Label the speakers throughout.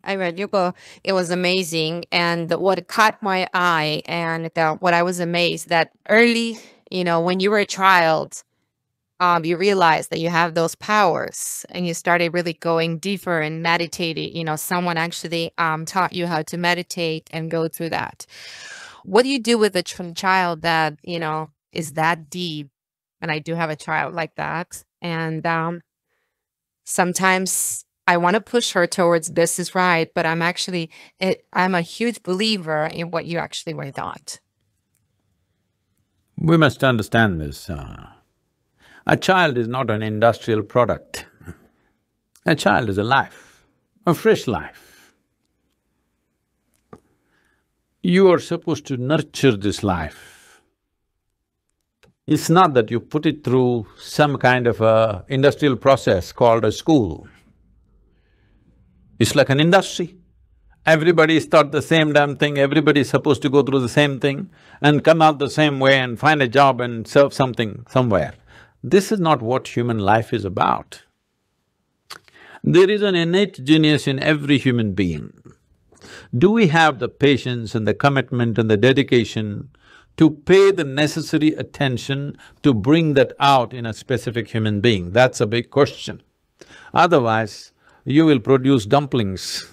Speaker 1: I read your book. It was amazing. And what caught my eye and what I was amazed that early, when you were a child, you realized that you have those powers and you started really going deeper and meditating. Someone actually taught you how to meditate and go through that. What do you do with a child that, is that deep? And I do have a child like that. And sometimes I want to push her towards this is right, but I'm a huge believer in what you actually were taught.
Speaker 2: We must understand this. A child is not an industrial product. A child is a life, a fresh life. You are supposed to nurture this life. It's not that you put it through some kind of a industrial process called a school. It's like an industry. Everybody's taught the same damn thing, everybody's supposed to go through the same thing and come out the same way and find a job and serve something somewhere. This is not what human life is about. There is an innate genius in every human being. Do we have the patience and the commitment and the dedication to pay the necessary attention to bring that out in a specific human being? That's a big question. Otherwise, you will produce dumplings,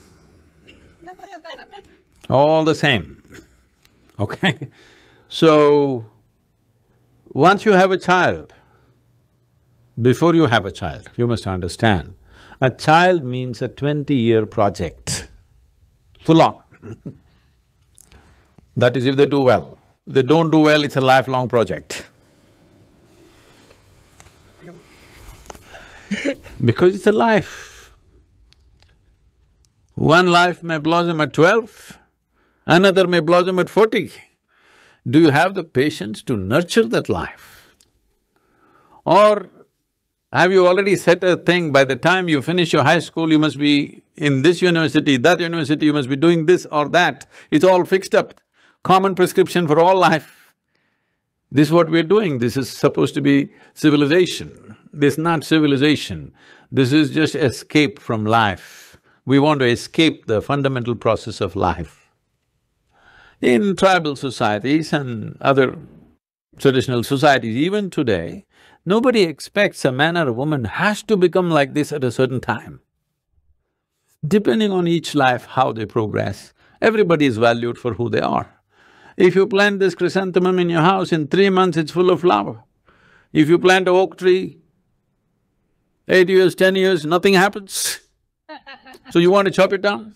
Speaker 2: all the same, okay? So, once you have a child, before you have a child, you must understand, a child means a 20-year project, full on. That is if they do well. If they don't do well, it's a lifelong project. Because it's a life. One life may blossom at 12, another may blossom at 40. Do you have the patience to nurture that life? Or have you already set a thing, by the time you finish your high school, you must be in this university, that university, you must be doing this or that. It's all fixed up, common prescription for all life. This is what we're doing, this is supposed to be civilization. This is not civilization, this is just escape from life. We want to escape the fundamental process of life. In tribal societies and other traditional societies, even today, nobody expects a man or a woman has to become like this at a certain time. Depending on each life, how they progress, everybody is valued for who they are. If you plant this chrysanthemum in your house, in 3 months it's full of flower. If you plant an oak tree, 8 years, 10 years, nothing happens. So you want to chop it down?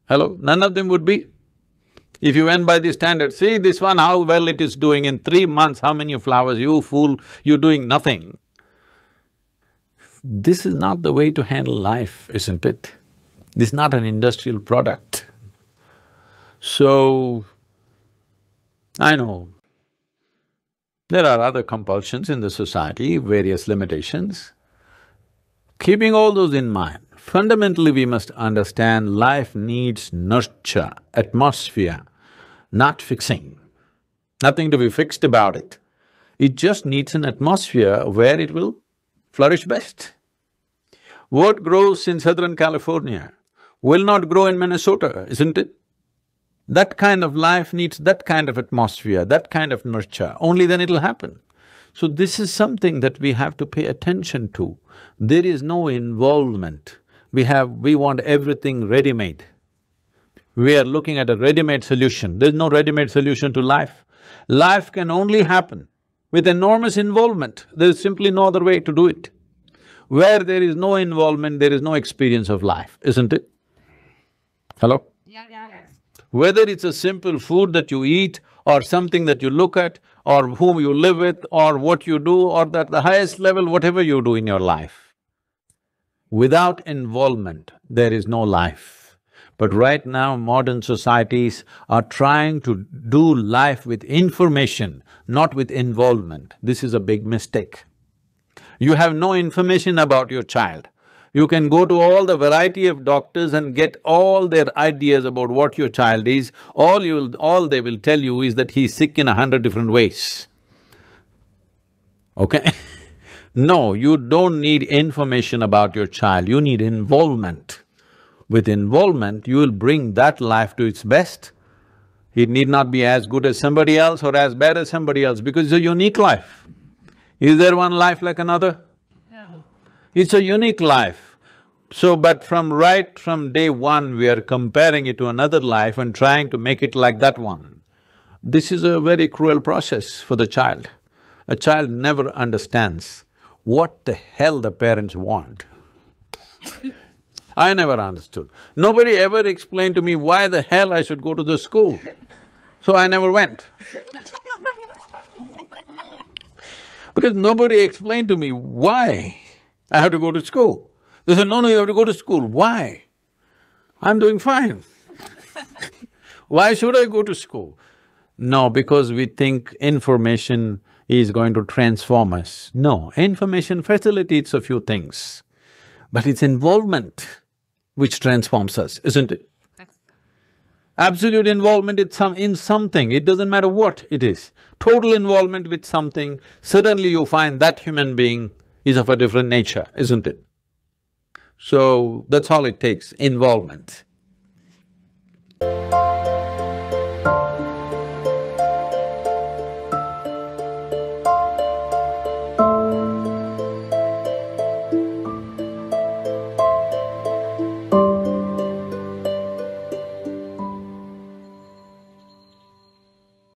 Speaker 2: Hello? None of them would be. If you went by the standard, see this one, how well it is doing, in 3 months, how many flowers, you fool, you're doing nothing. This is not the way to handle life, isn't it? This is not an industrial product. So, I know, there are other compulsions in the society, various limitations. Keeping all those in mind, fundamentally we must understand life needs nurture, atmosphere, not fixing. Nothing to be fixed about it. It just needs an atmosphere where it will flourish best. What grows in Southern California will not grow in Minnesota, isn't it? That kind of life needs that kind of atmosphere, that kind of nurture, only then it'll happen. So this is something that we have to pay attention to. There is no involvement. We want everything ready-made. We are looking at a ready-made solution. There's no ready-made solution to life. Life can only happen with enormous involvement. There is simply no other way to do it. Where there is no involvement, there is no experience of life, isn't it? Hello?
Speaker 1: Yeah.
Speaker 2: Whether it's a simple food that you eat or something that you look at or whom you live with or what you do or at the highest level, whatever you do in your life. Without involvement, there is no life. But right now, modern societies are trying to do life with information, not with involvement. This is a big mistake. You have no information about your child. You can go to all the variety of doctors and get all their ideas about what your child is. All they will tell you is that he's sick in 100 different ways. Okay? No, you don't need information about your child, you need involvement. With involvement, you will bring that life to its best. It need not be as good as somebody else or as bad as somebody else because it's a unique life. Is there one life like another? No. It's a unique life. So, but right from day one, we are comparing it to another life and trying to make it like that one. This is a very cruel process for the child. A child never understands what the hell the parents want. I never understood. Nobody ever explained to me why the hell I should go to the school. So I never went. Because nobody explained to me why I have to go to school. They said, no, you have to go to school. Why? I'm doing fine. Why should I go to school? No, because we think information is going to transform us. No, information facilitates a few things, but it's involvement which transforms us, isn't it? Absolute involvement in something, it doesn't matter what it is. Total involvement with something, suddenly you find that human being is of a different nature, isn't it? So, that's all it takes, involvement.